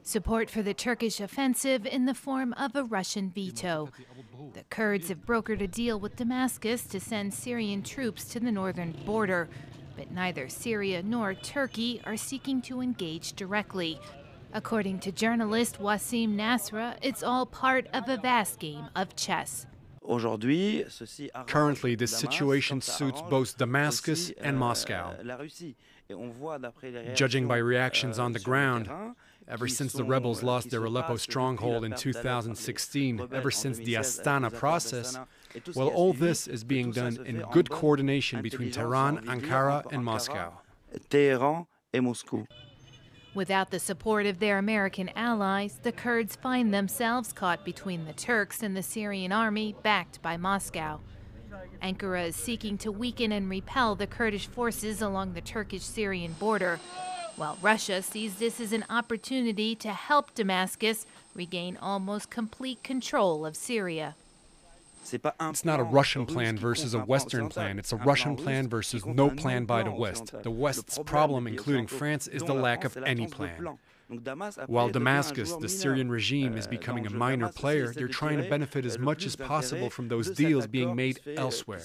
Support for the Turkish offensive in the form of a Russian veto. The Kurds have brokered a deal with Damascus to send Syrian troops to the northern border, but neither Syria nor Turkey are seeking to engage directly. According to journalist Wasim Nasra, it's all part of a vast game of chess. Currently, this situation suits both Damascus and Moscow. Judging by reactions on the ground, ever since the rebels lost their Aleppo stronghold in 2016, ever since the Astana process, well, all this is being done in good coordination between Tehran, Ankara, and Moscow. Without the support of their American allies, the Kurds find themselves caught between the Turks and the Syrian army backed by Moscow. Ankara is seeking to weaken and repel the Kurdish forces along the Turkish-Syrian border, while Russia sees this as an opportunity to help Damascus regain almost complete control of Syria. It's not a Russian plan versus a Western plan. It's a Russian plan versus no plan by the West. The West's problem, including France, is the lack of any plan. While Damascus, the Syrian regime, is becoming a minor player, they're trying to benefit as much as possible from those deals being made elsewhere.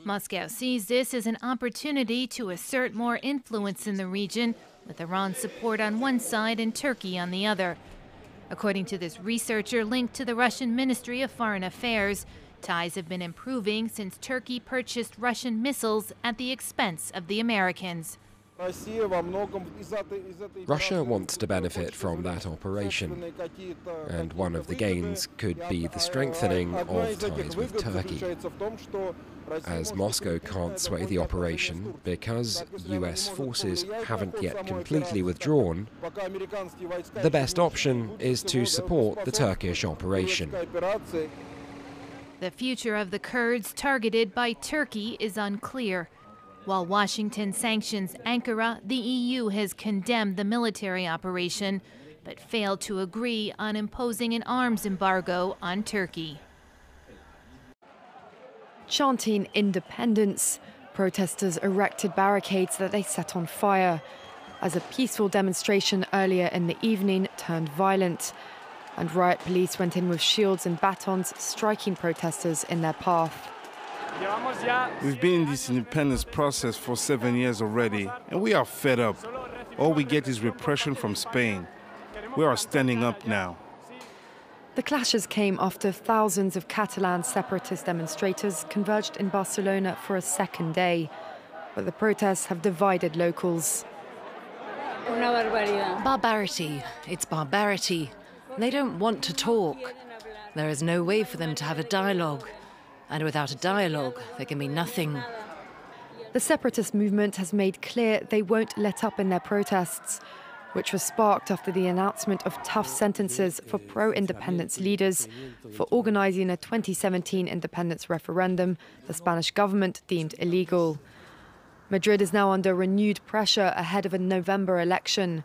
Moscow sees this as an opportunity to assert more influence in the region, with Iran's support on one side and Turkey on the other. According to this researcher linked to the Russian Ministry of Foreign Affairs, ties have been improving since Turkey purchased Russian missiles at the expense of the Americans. Russia wants to benefit from that operation, and one of the gains could be the strengthening of ties with Turkey. As Moscow can't sway the operation because US forces haven't yet completely withdrawn, the best option is to support the Turkish operation. The future of the Kurds targeted by Turkey is unclear. While Washington sanctions Ankara, the EU has condemned the military operation, but failed to agree on imposing an arms embargo on Turkey. Chanting independence, protesters erected barricades that they set on fire as a peaceful demonstration earlier in the evening turned violent, and riot police went in with shields and batons, striking protesters in their path. We've been in this independence process for 7 years already, and we are fed up. All we get is repression from Spain. We are standing up now. The clashes came after thousands of Catalan separatist demonstrators converged in Barcelona for a second day, but the protests have divided locals. Barbarity. It's barbarity. They don't want to talk. There is no way for them to have a dialogue. And without a dialogue, there can be nothing. The separatist movement has made clear they won't let up in their protests, which was sparked after the announcement of tough sentences for pro-independence leaders for organizing a 2017 independence referendum the Spanish government deemed illegal. Madrid is now under renewed pressure ahead of a November election.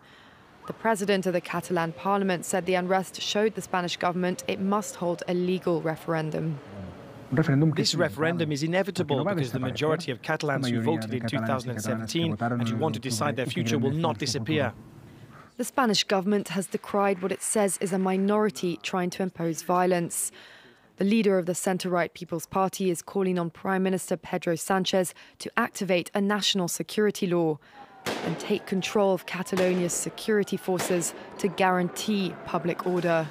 The president of the Catalan parliament said the unrest showed the Spanish government it must hold a legal referendum. This referendum is inevitable because the majority of Catalans who voted in 2017 and who want to decide their future will not disappear. The Spanish government has decried what it says is a minority trying to impose violence. The leader of the centre-right People's Party is calling on Prime Minister Pedro Sánchez to activate a national security law and take control of Catalonia's security forces to guarantee public order.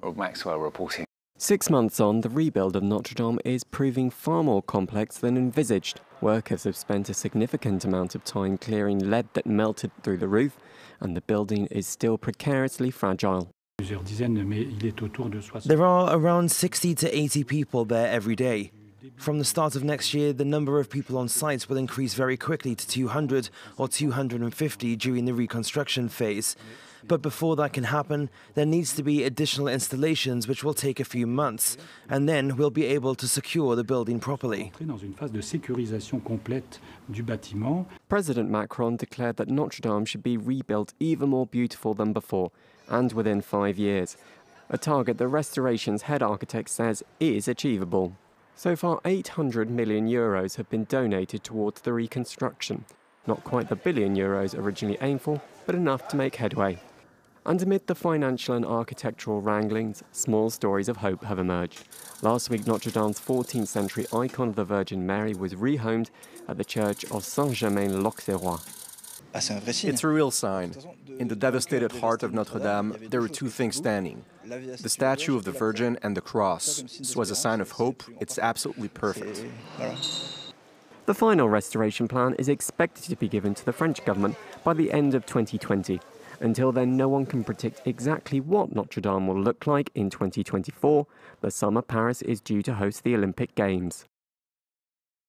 Rob Maxwell reporting. 6 months on, the rebuild of Notre Dame is proving far more complex than envisaged. Workers have spent a significant amount of time clearing lead that melted through the roof, and the building is still precariously fragile. There are around 60 to 80 people there every day. From the start of next year, the number of people on site will increase very quickly to 200 or 250 during the reconstruction phase. But before that can happen, there needs to be additional installations which will take a few months, and then we'll be able to secure the building properly. President Macron declared that Notre Dame should be rebuilt even more beautiful than before, and within 5 years, a target the restoration's head architect says is achievable. So far, €800 million have been donated towards the reconstruction. Not quite the €1 billion originally aimed for, but enough to make headway. And amid the financial and architectural wranglings, small stories of hope have emerged. Last week, Notre Dame's 14th century icon of the Virgin Mary was rehomed at the church of Saint-Germain-l'Auxerrois. It's a real sign. In the devastated heart of Notre Dame, there are two things standing: the statue of the Virgin and the cross. So as a sign of hope, it's absolutely perfect. The final restoration plan is expected to be given to the French government by the end of 2020. Until then, no one can predict exactly what Notre Dame will look like in 2024, the summer Paris is due to host the Olympic Games.